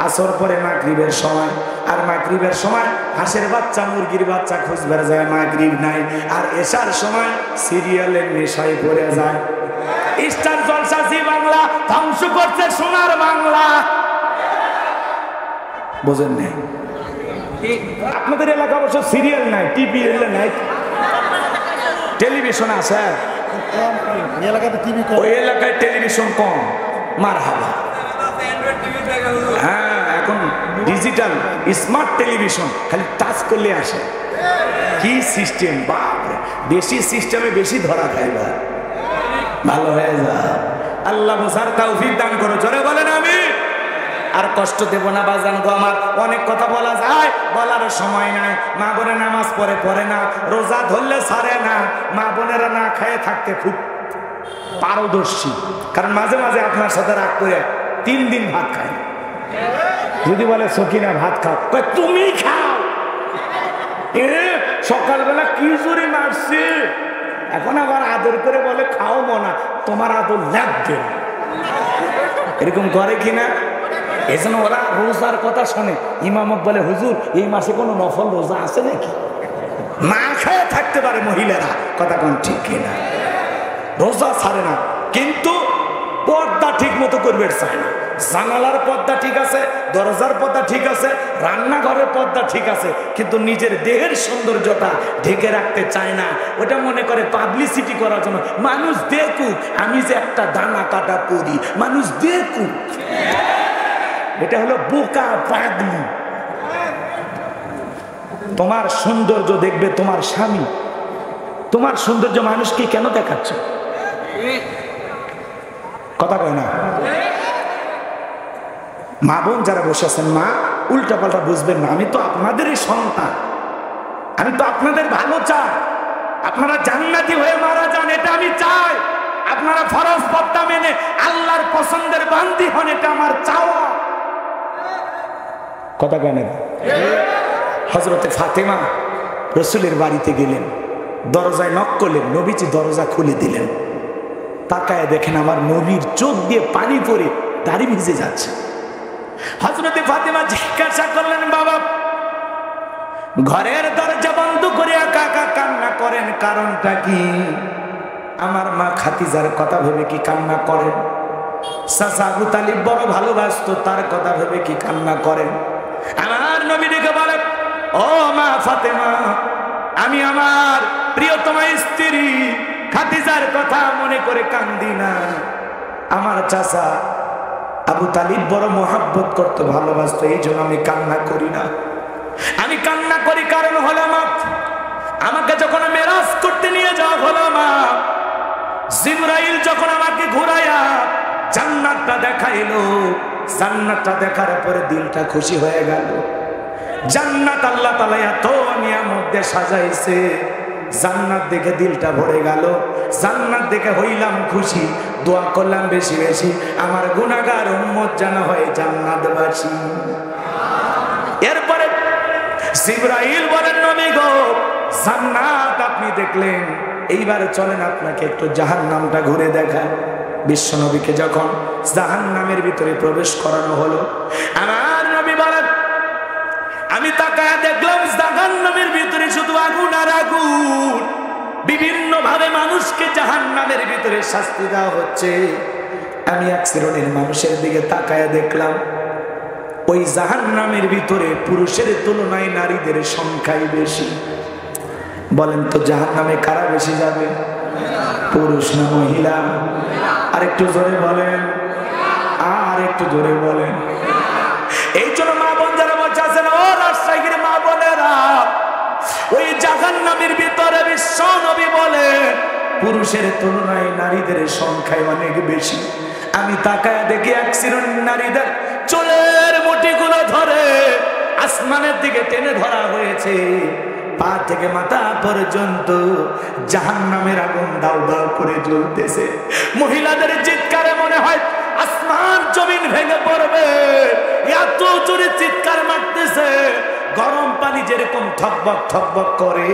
আসর পরে মাগরিবের সময়, আর মাগরিবের সময় হাঁসের বাচ্চা মুরগির বাচ্চা খুঁজবার যায়, মাগরিব নাই। আর এশার সময় সিরিয়ালের নেশায় পড়ে যায়। স্টার জলসা জি বাংলা ধ্বংস করছে সোনার বাংলা, বোঝেন না? আপনাদের এলাকা অবশ্য সিরিয়াল নাই, টিভি নাই, টেলিভিশন আছে। ওই এলাকায় টেলিভিশন কম, মার হাবা। হ্যাঁ, এখন ডিজিটাল স্মার্ট টেলিভিশন, খালি টাচ করলে আসে। কি সিস্টেম, বাপ! বেশি সিস্টেমে বেশি ধরা খাইবা, ভালো হয়ে যা। আল্লাহ বোঝার তৌফিক দান করো। জোরে বলেন আমিন। আর কষ্ট দেব না বাজান গো আমার, অনেক কথা বলা যায়, বলার সময় নাই। মা বোনের নামাজ পড়ে না, রোজা ধরলে ছাড়ে না। মা বোনেরা না খেয়ে থাকতে খুব পারদর্শী, কারণ মাঝে মাঝে আপনার সাথে রাগ করে 3 দিন ভাত খায়। যদি বলে সকিনা ভাত খাও, তুমি খাও। সকালবেলা কি জুড়ি মারছি, এখন আবার আদর করে বলে খাও মনা, তোমার আদর লাগবে। এরকম করে কিনা? এই জন্য ওরা রোজার কথা শোনে, ইমামত বলে হুজুর এই মাসে কোনো নফল রোজা আছে নাকি? না খেয়ে থাকতে পারে মহিলারা, কথা কোন ঠিক কিনা? রোজা ছাড়ে না, কিন্তু পর্দা ঠিক মতো করবে চায় না। জানালার পর্দা ঠিক আছে, দরজার পর্দা ঠিক আছে, রান্নাঘরের পর্দা ঠিক আছে, কিন্তু নিজের দেহের সৌন্দর্যটা ঢেকে রাখতে চায় না। ওটা মনে করে পাবলিসিটি করার জন্য, মানুষ দেখুক আমি যে একটা দানা কাটা পরি, মানুষ দেখুক। এটা হলো বোকা পাগলি। তোমার সৌন্দর্য দেখবে তোমার স্বামী, তোমার সৌন্দর্য মানুষকে কেন দেখাচ্ছ? কথা কয় না? মা বোন যারা বসে আছেন, মা উল্টা পাল্টা বুঝবেন না। আমি তো আপনাদেরই সন্তান, আমি তো আপনাদের ভালো চাই, আপনারা জান্নাতি হয়ে মারা যান, এটা আমি চাই। আপনারা ফরজ পর্দা মেনে আল্লাহর পছন্দের বান্দি হন, এটা আমার চাওয়া। কথা কয় না? হযরতে ফাতেমা রাসূলের বাড়িতে গেলেন, দরজায় নক করলেন, নবীজি দরজা খুলে দিলেন। তাকায় দেখেন আমার নবীর চোখ দিয়ে পানি পড়ে দাড়ি ভিজে যাচ্ছে। হযরতে ফাতেমা জিজ্ঞাসা করলেন, বাবা ঘরের দরজা বন্ধ করে একা একা কান্না করেন, কারণটা কি? আমার মা খাদিজার কথা ভেবে কি কান্না করেন? চাচা আবু তালিব বড় ভালোবাসতো, তার কথা ভেবে কি কান্না করেন? আমার নবী ডেকে বলেন, ও মা ফাতেমা, আমি আমার প্রিয়তমা স্ত্রী খাদিজার কথা মনে করে কান্দি না। আমার চাচা আবু তালিব বড় মোহাব্বত করতো, ভালোবাসতো, এই জন্য আমি কান্না করি না। আমি কান্না করি কারণ হলো মা, আমাকে যখন মেরাজ করতে নিয়ে যাওয়া হলো মা, জিবরাইল যখন আমাকে ঘুরাইয়া জান্নাতটা দেখাইলো, জান্নাতটা দেখার পরে দিলটা খুশি হয়ে গেল। জান্নাত আল্লাহ তাআলা এত নিয়ামত দিয়ে সাজাইছে, জান্নাত দেখে দিলটা ভরে গেল, জান্নাত দেখে হইলাম খুশি, দোয়া করলাম বেশি বেশি আমার গুনাহগার উম্মত যেন হয় জান্নাতবাসী। এরপরে জিবরাইল বলেন, নবী গো জান্নাত আপনি দেখলেন, এইবার চলেন আপনাকে একটু জাহান্নামটা ঘুরে দেখায়। বিশ্ব নবীকে যখন জাহান্নামের ভিতরে প্রবেশ করানো হলো, আমার নবী বলেন আমি তাকায় দেখলাম জাহান্নামের ভিতরে শুধু আগুন আর আগুন, বিভিন্ন ভাবে মানুষকে জাহান্নামের ভিতরে শাস্তি দেওয়া হচ্ছে। আমি এক শ্রেণীর মানুষের দিকে তাকায় দেখলাম ওই জাহান্নামের ভিতরে পুরুষের তুলনায় নারীদের সংখ্যাই বেশি। বলেন তো জাহান্নামে কারা বেশি যাবে, পুরুষ না মহিলা? আর একটু জোরে বলেন, আর একটু জোরে বলেন। এই জন্য মা বোন যারা বলছে আছেন, ও রাজশাহীর মা বোনেরা, ওই জাহান্নামের ভিতরে বিশ্ব নবী বলেন পুরুষের তুলনায় নারীদের সংখ্যায় অনেক বেশি। আমি তাকায় দেখি এক শ্রেণীর নারীদের চুলের মুঠিগুলো ধরে আসমানের দিকে টেনে ধরা হয়েছে, পা থেকে মাথা পর্যন্ত জাহান্নামের আগুন দাউ দাউ করে জ্বলতেছে। মহিলাদের চিৎকারে মনে হয় আসমান জমিন ভেঙে পড়বে, এত জোরে চিৎকার মারতেছে। গরম পানি যেরকম থকবক থকবক করে,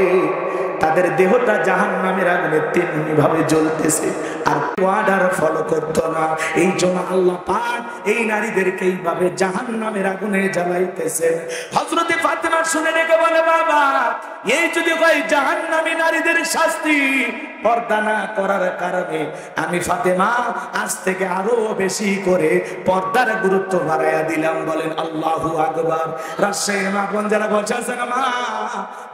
তাদের দেহটা জাহান্নামের আগুনে তেমনি ভাবে জ্বলতেছে, আর ওয়ার্ডার ফলো করতো না। এই জন্য আল্লাহ পাক এই নারীদেরকে এইভাবে জাহান্নামের আগুনে জ্বালাইতেছেন। হযরতে ফাতেমা শুনে রেখে বলে, বাবা এই যদি হয় জাহান্নামী নারীদের শাস্তি পর্দা না করার কারণে, আমি ফাতেমা আজ থেকে আরো বেশি করে পর্দার গুরুত্ব বাড়াইয়া দিলাম। বলেন আল্লাহু আকবার। রাজশাহীর মা বোন যারা বলছেন মা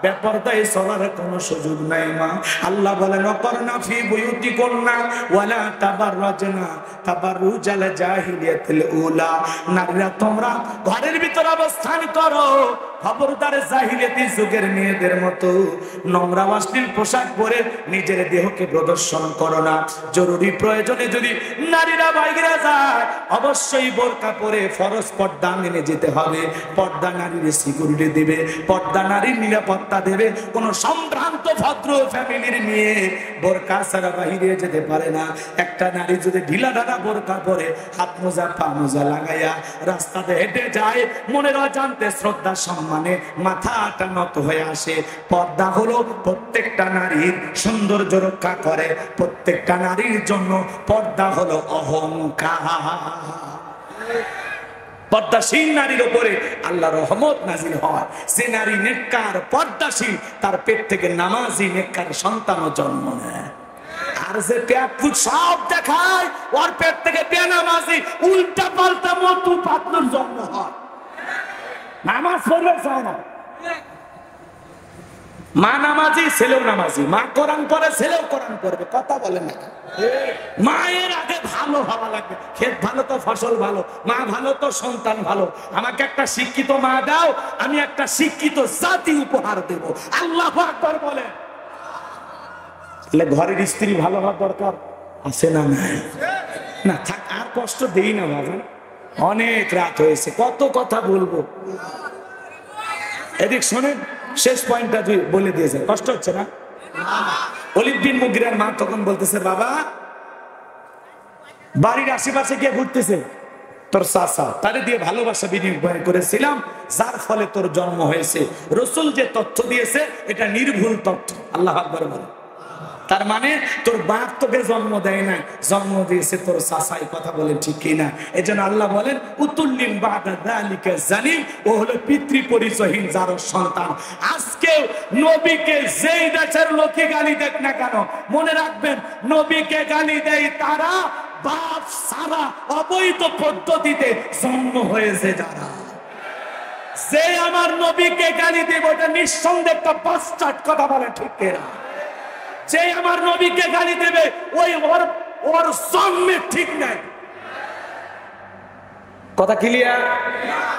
বেপরদায় চলার কোনো সুযোগ নাই মা, আল্লাহ বলেন অকরনা ফি বুয়ুতিকুন্না ওয়ালা তাবাররাজনা তাবাররুজাল জাহিলিয়াতিল উলা, নারীরা তোমরা ঘরের ভিতর অবস্থান করো, খবরদার জাহিলিয়াতি যুগের মেয়েদের মতো নোংরা অশ্লীল পোশাক পরে নিজের দেহকে প্রদর্শন করো না। জরুরি প্রয়োজনে যদি নারীরা বাইরে যায় অবশ্যই বোরকা পরে ফরজ পর্দা মেনে যেতে হবে। পর্দা নারীর সিকিউরিটি দেবে, পর্দা নারীর নিরাপত্তা দেবে। কোন সম্ভ্রান্ত ভদ্র ফ্যামিলির মেয়ে বোরকা ছাড়া বাইরে যেতে পারে না। একটা নারী যদি ঢিলা ঢালা বোরকা পরে হাত মোজা পা মোজা লাগাইয়া রাস্তাতে হেঁটে যায়, মনের অজান্তে শ্রদ্ধা সম্মানে মাথাটা নত হয়ে আসে। পর্দা হলো প্রত্যেকটা নারীর সৌন্দর্য রক্ষা করে, প্রত্যেকটা নারীর জন্য পর্দা হলো অহংকার। পর্দাশীল নারীর উপরে আল্লাহর রহমত নাজিল হয়। যে নারী নেককার পর্দাশীল, তার পেট থেকে নামাজি নেককার সন্তানও জন্ম নেয়। আর যে পেট ফুট সব দেখায়, ওর পেট থেকে বেনামাজি উল্টা পাল্টা মতু পাতলুর জন্ম হয়। নামাজ পড়বে চায় না, মা নামাজি ছেলেও নামাজি, মা কোরআন পড়ে ছেলেও কোরআন পড়বে। কথা বলেন না, মায়ের আগে ভালো হওয়া লাগবে। ক্ষেত ভালো তো ফসল ভালো, মা ভালো তো সন্তান ভালো। আমাকে একটা শিক্ষিত মা দাও, আমি একটা শিক্ষিত জাতি উপহার দেব। আল্লাহু আকবার বলেন। ঘরের স্ত্রী ভালো হওয়ার দরকার আছে না? না থাক, আর কষ্ট দেই না বাবা, অনেক রাত হয়েছে, কত কথা বলবো। এদিক শোনেন, শেষ পয়েন্টটা বলে দিয়েছে, কষ্ট হচ্ছে না? ওলীদ বিন মুগীরার মা তখন বলতেছে, বাবা বাড়ির আশেপাশে গিয়ে ঘুরতেছে তোর চাচা, তারে দিয়ে ভালোবাসা বিনিময় করেছিলাম, যার ফলে তোর জন্ম হয়েছে। রাসূল যে তথ্য দিয়েছে এটা নির্ভুল তথ্য। আল্লাহু আকবার বলে। তার মানে তোর বাপ তোকে জন্ম দেয় না, জন্ম দিয়েছে তোর চাচাই। কথা বলে ঠিক কিনা? এজন্য আল্লাহ বলেন উতুল্লিন বাদা যালিকা জানিম, ও হলো পিতৃ পরিচয়হীন যার সন্তান। আজকে নবীকে যেই দেশের লোকে গালি দেখ না কেন, মনে রাখবেন নবীকে গালি দেয় তারা বাপ সারা অবৈধ পদ্ধতিতে জন্ম হয়েছে যারা। যে আমার নবীকে গালি দেব এটা নিঃসন্দেহে একটা বাস্টার্ড। কথা বলে ঠিক কিনা? যে আমার নবীকে গালি দেবে ওই ওর জন্মে ঠিক নাই। কথা ক্লিয়ার?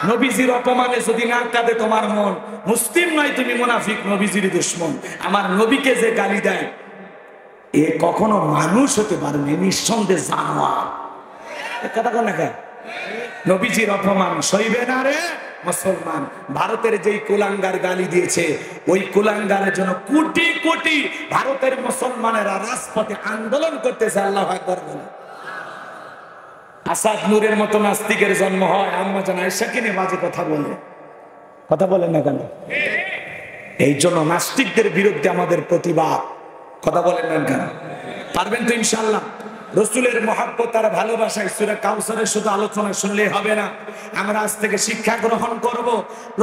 নবীজির অপমানে যদি না কাঁদে তোমার মন, মুসলিম নয় তুমি মুনাফিক, নবীজির দুশমন। আমার নবীকে যে গালি দেয় এ কখনো মানুষ হতে পারে না, নিঃসন্দেহে জানোয়ার। কথা বল না। নবীজির অপমান সইবে না রে মুসলমান। ভারতের যেই কুলাঙ্গার গালি দিয়েছে, ওই কুলাঙ্গারের জন্য কোটি কোটি ভারতের মুসলমানেরা রাজপথে আন্দোলন করতেছে। আল্লাহু আকবার বলে। আসাদ নূরের মতো নাস্তিকের জন্ম হয়, আম্মা জান আয়েশাকে নিয়ে বাজে কথা বলেন না কেন? এই জন্য নাস্তিকদের বিরুদ্ধে আমাদের প্রতিবাদ। কথা বলেন না কেন? পারবেন তো ইনশাআল্লাহ? রসুলের মহব্বত আর ভালোবাসায় সূরা কাউসারের শুধু আলোচনা শুনলেই হবে না, আমরা আজ থেকে শিক্ষা গ্রহণ করব।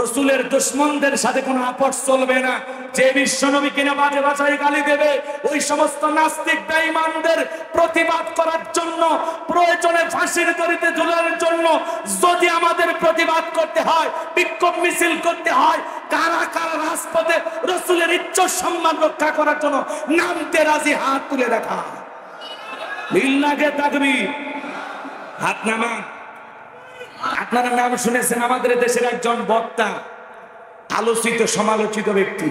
রসুলের দুশমনদের সাথে কোনো আপোষ চলবে না। যে বিশ্বনবী কিনা বাজে ভাষায় গালি দেবে, ওই সমস্ত নাস্তিক বেঈমানদের প্রতিবাদ করার জন্য, প্রয়োজনে ফাঁসির দড়িতে ঝুলানোর জন্য যদি আমাদের প্রতিবাদ করতে হয়, বিক্ষোভ মিছিল করতে হয়, কারা কারা রাজপথে রসুলের ইজ্জত সম্মান রক্ষা করার জন্য নামতে রাজি, হাত তুলে দেখা। হাত নামা। আপনারা নাম শুনেছেন, আমাদের দেশের একজন বক্তা, আলোচিত সমালোচিত ব্যক্তি,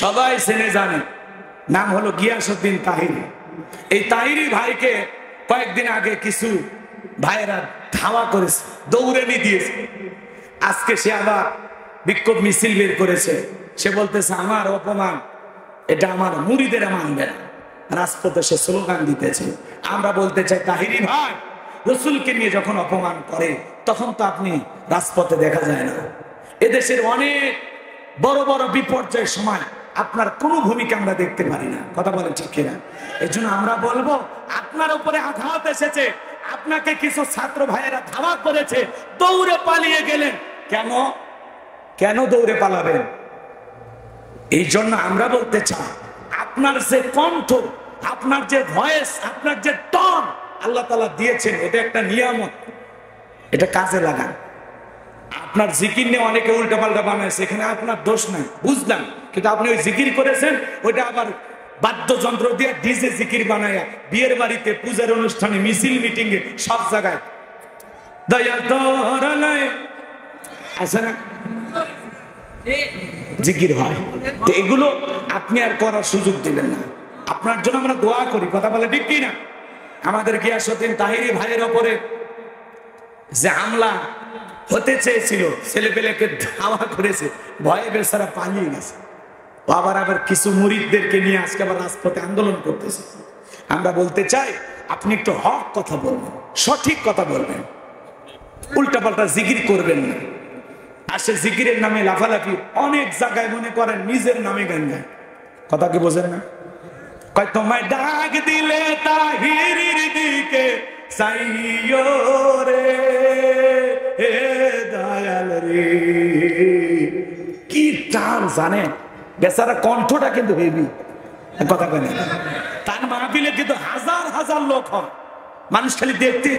সবাই চেনে জানে, নাম হলো গিয়াসউদ্দিন তাহিরি। এই তাহিরি ভাইকে কয়েকদিন আগে কিছু ভাইয়েরা ধাওয়া করেছে, দৌড়ানি দিয়েছে। আজকে সে আবার বিক্ষোভ মিছিল বের করেছে। সে বলতেছে আমার অপমান এটা আমার মুরিদেরা মানবে না। রাজপথে সে স্লোগান দিতেছে। আমরা বলতে চাই, তাহিরি ভাই, রসুলকে নিয়ে যখন অপমান করে তখন তো আপনি রাজপথে দেখা যায় না। এদেশের অনেক বড় বড় বিপর্যয়ের সময় আপনার কোনো ভূমিকা আমরা দেখতে পারি না। কথা বলেন ঠিক কিনা? এই জন্য আমরা বলবো, আপনার উপরে আঘাত এসেছে, আপনাকে কিছু ছাত্র ভাইয়েরা ধাওয়া করেছে, দৌড়ে পালিয়ে গেলেন। কেন দৌড়ে পালাবেন? এই জন্য আমরা বলতে চাই, আপনার যে কণ্ঠ, আপনার যে ভয়েস, আপনার যে টন আল্লাহ তাআলা দিয়েছেন, এটা একটা নিয়ামত, এটা কাজে লাগান। আপনার জিকির নিয়ে অনেকে উল্টাপাল্টা বানাইছে, এখানে আপনার দোষ নাই, বুঝলাম, কিন্তু আপনি ওই জিকির করেছেন, ওইটা আবার বাদ্যযন্ত্র দিয়ে ডিজে জিকির বানায়া বিয়ের বাড়িতে, পূজার অনুষ্ঠানে, মিছিল মিটিং এ, সব জায়গায় দয়া দরালয় আছে না জিকির হয়। তো এগুলো আপনি আর করার সুযোগ দিবেন না। আপনার জন্য আমরা দোয়া করি। কথা বলে ঠিক কি না? আমাদের গিয়াসউদ্দিন তাহিরি ভাইয়ের ওপরে যে হামলা হতে চেয়েছিল, ছেলেপেলেকে ধাওয়া করেছে, ভয়ে বেচারা পালিয়ে গেছে। আবার কিছু মুরিদদেরকে নিয়ে আজকে আবার রাজপথে আন্দোলন করতেছে। আমরা বলতে চাই, আপনি একটু হক কথা বলবেন, সঠিক কথা বলবেন, উল্টাপাল্টা জিকির করবেন না। আসে জিকিরের নামে লাফালাফি, অনেক জায়গায় মনে করেন নিজের নামে গান গায়। কথা কি বোঝেন না? কয় তোমায় ডাক দিলে তাহিরির দিকে চাইও রে, হে দয়াল রে। কি টান জানেন? বেচারা কণ্ঠটা কিন্তু হেভি। কথা বলে তার মাহফিলে কিন্তু হাজার হাজার লোক হয়, মানুষ খালি দেখতে